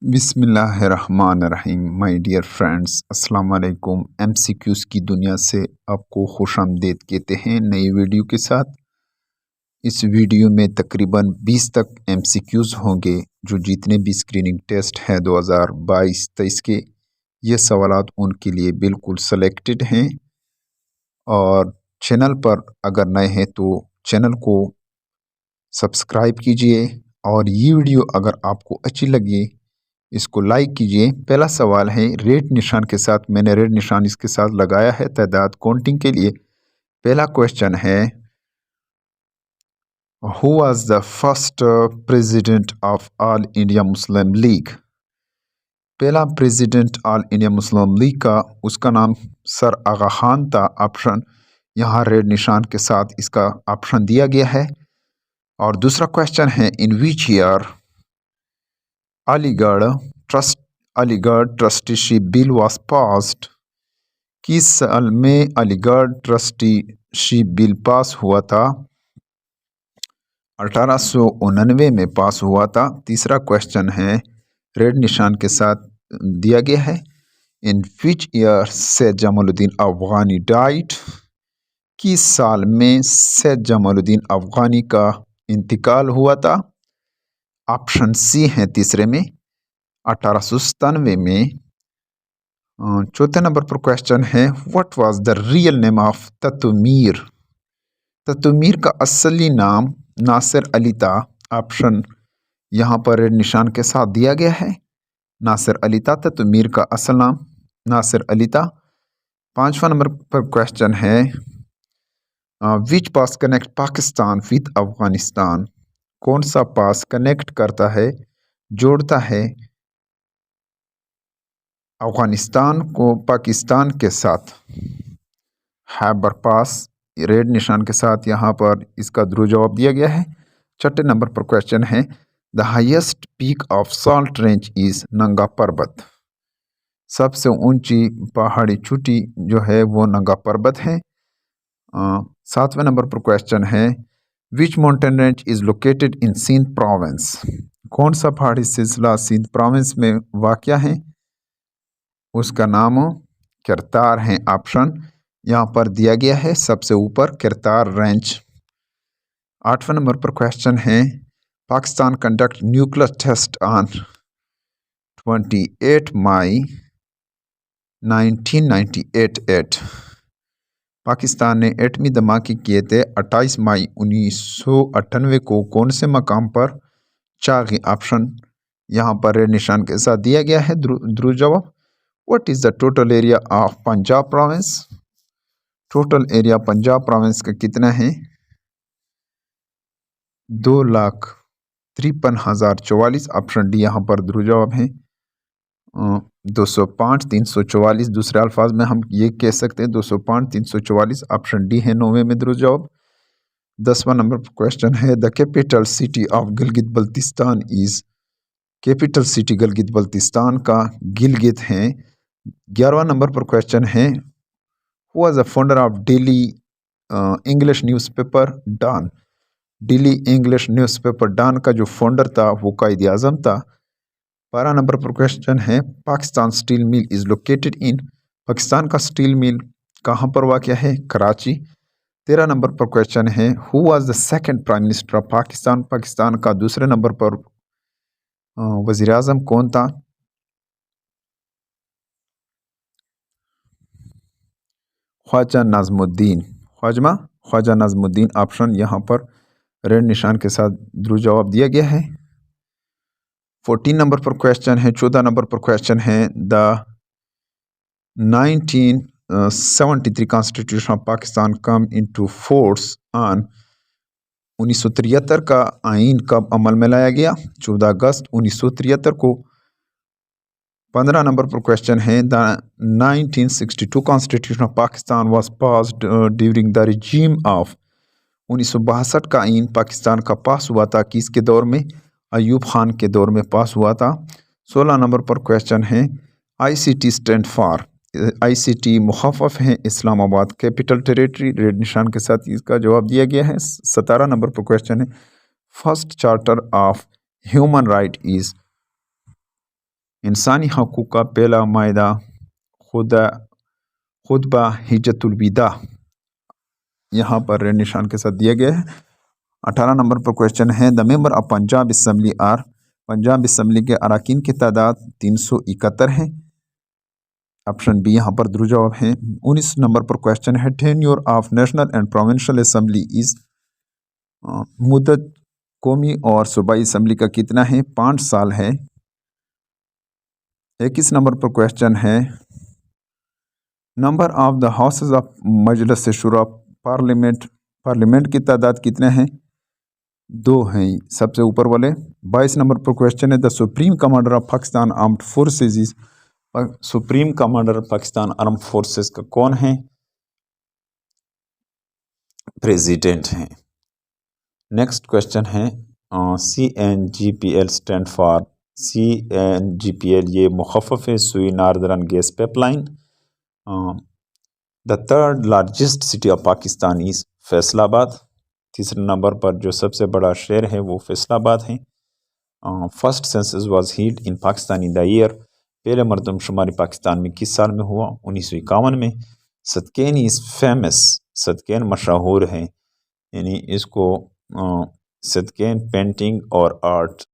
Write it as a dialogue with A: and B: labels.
A: बिस्मिल्लाहिर्रहमानिर्रहीम my dear friends, अस्सलाम वालेकुम। एमसीक्यूज़ की दुनिया से आपको खुशामदीद कहते हैं नई वीडियो के साथ। इस वीडियो में तकरीबन 20 तक एमसीक्यूज़ होंगे। जो जितने भी स्क्रीनिंग टेस्ट हैं 2022-23 के, ये सवालात उनके लिए बिल्कुल सेलेक्टेड हैं। और चैनल पर अगर नए हैं तो चैनल को सब्सक्राइब कीजिए, और ये वीडियो अगर आपको अच्छी लगी इसको लाइक कीजिए। पहला सवाल है रेड निशान के साथ, मैंने रेड निशान इसके साथ लगाया है तादाद काउंटिंग के लिए। पहला क्वेश्चन है, who was the first president of All India Muslim League. पहला president All India Muslim League का, उसका नाम सर आगा खान था। ऑप्शन यहाँ रेड निशान के साथ इसका ऑप्शन दिया गया है। और दूसरा क्वेश्चन है, in which year Aligarh trusteeship bill was passed. किस साल में अलीगढ़ ट्रस्टीशिप बिल पास हुआ था? 1899 में पास हुआ था। तीसरा क्वेश्चन है, रेड निशान के साथ दिया गया है, in which year Syed Jamaluddin Afghani died. किस साल में सैयद जमालुद्दीन अफगानी का इंतकाल हुआ था? ऑप्शन सी है तीसरे में, 1897 में। चौथे नंबर पर क्वेश्चन है, what was the real name of Titumir. Titumir का असली नाम नासिर अली था। ऑप्शन यहाँ पर रेड निशान के साथ दिया गया है, नासिर अली था। ततुमीर का असल नाम नासिर अली था। पांचवा नंबर पर क्वेश्चन है, विच पास कनेक्ट पाकिस्तान विद अफगानिस्तान। कौन सा पास कनेक्ट करता है, जोड़ता है अफगानिस्तान को पाकिस्तान के साथ? हैबर पास रेड निशान के साथ यहाँ पर इसका ध्रुव जवाब दिया गया है। छठे नंबर पर क्वेश्चन है, the highest peak of salt range is नंगा पर्वत। सबसे ऊंची पहाड़ी चोटी जो है वो नंगा पर्वत है। सातवें नंबर पर क्वेश्चन है, which mountain range is located in Sindh province. कौन सा पहाड़ी सिलसिला सिंध प्रोविंस में वाक़या है? उसका नाम करतार है। ऑप्शन यहाँ पर दिया गया है, सबसे ऊपर करतार रेंज। आठवें नंबर पर क्वेश्चन है, Pakistan conduct nuclear test on 28 May 1998। Pakistan ने एटमी धमाके किए थे 28 मई 1998 को कौन से मकाम पर? चागी। ऑप्शन यहाँ पर रेड निशान के साथ दिया गया है ध्रुव जवाब। What is the total area of Punjab province. Total area Punjab province का कितना है? 2,53,044। ऑप्शन डी यहाँ पर ध्रुव जवाब है। 205 344, दूसरे अल्फाज में हम ये कह सकते हैं 205 344। ऑप्शन डी है नौवे में ध्रुव जवाब। 10वां नंबर पर क्वेश्चन है, the capital city of Gilgit Baltistan is. Capital city Gilgit Baltistan का गिलगित है। 11वां नंबर पर क्वेश्चन है, who was the founder of daily English newspaper Dawn. Daily English newspaper Dawn का जो फाउंडर था वो कायद आज़म था। 12 नंबर पर क्वेश्चन है, Pakistan steel mill is located इन। पाकिस्तान का स्टील मिल कहाँ पर वाक़या है? कराची। 13 नंबर पर क्वेश्चन है, who was the second prime minister of Pakistan. Pakistan का दूसरे नंबर पर वज़ीर आज़म कौन था? ख्वाजा नाज़मुद्दीन। ख्वाजा नाज़मुद्दीन। ऑप्शन यहाँ पर रेड निशान के साथ ध्रुव जवाब दिया गया है। 14 नंबर पर क्वेश्चन है, 14 नंबर पर क्वेश्चन है, the 1973 constitution of Pakistan come into force on. 1973 का आइन कब अमल में लाया गया? 14 अगस्त 1973 को। 15 नंबर पर क्वेश्चन है, the 1962 constitution of Pakistan was passed during the regime of. 1962 का आइन पाकिस्तान का पास हुआ था किसके दौर में? अयूब खान के दौर में पास हुआ था। 16 नंबर पर क्वेश्चन है, ICT स्टैंड फॉर। ICT मुखफ़फ़ है इस्लामाबाद कैपिटल टेरिटरी। रेड निशान के साथ इसका जवाब दिया गया है। 17 नंबर पर क्वेश्चन है, first charter of human right is. इंसानी हकूक़ का पहला मायदा खुतबा हिज्जतुल विदा यहाँ पर रेड निशान के साथ दिया गया है। 18 नंबर पर क्वेश्चन है, the member of Punjab assembly are, Punjab assembly के अरकान की तादाद 371 है। ऑप्शन बी यहाँ पर दुरुस्त जवाब है। 19 नंबर पर क्वेश्चन है, tenure of national and provincial assembly is, मुद्दत कौमी और सूबाई असम्बली का कितना है? 5 साल है। 21 नंबर पर क्वेश्चन है, number of the houses of Majlis Shura parliament की तादाद कितने हैं? 2 हैं सबसे ऊपर वाले। 22 नंबर पर क्वेश्चन है, the supreme commander of Pakistan armed forces is, supreme commander Pakistan arm forces का कौन है? प्रेसिडेंट हैं। नेक्स्ट क्वेश्चन है, CNGPL स्टैंड फॉर, CNGPL ये मुखफ़फ़ है सुई northern gas pipeline. The third largest city of Pakistan is Faisalabad. तीसरे नंबर पर जो सबसे बड़ा शहर है वो फैसलाबाद है। First census was heeled in Pakistan in the year, पहले मरदमशुमारी पाकिस्तान में किस साल में हुआ? 1951 में। सदकैन इज़ फेमस, सदकैन मशहूर है, यानी इसको सदकैन पेंटिंग और आर्ट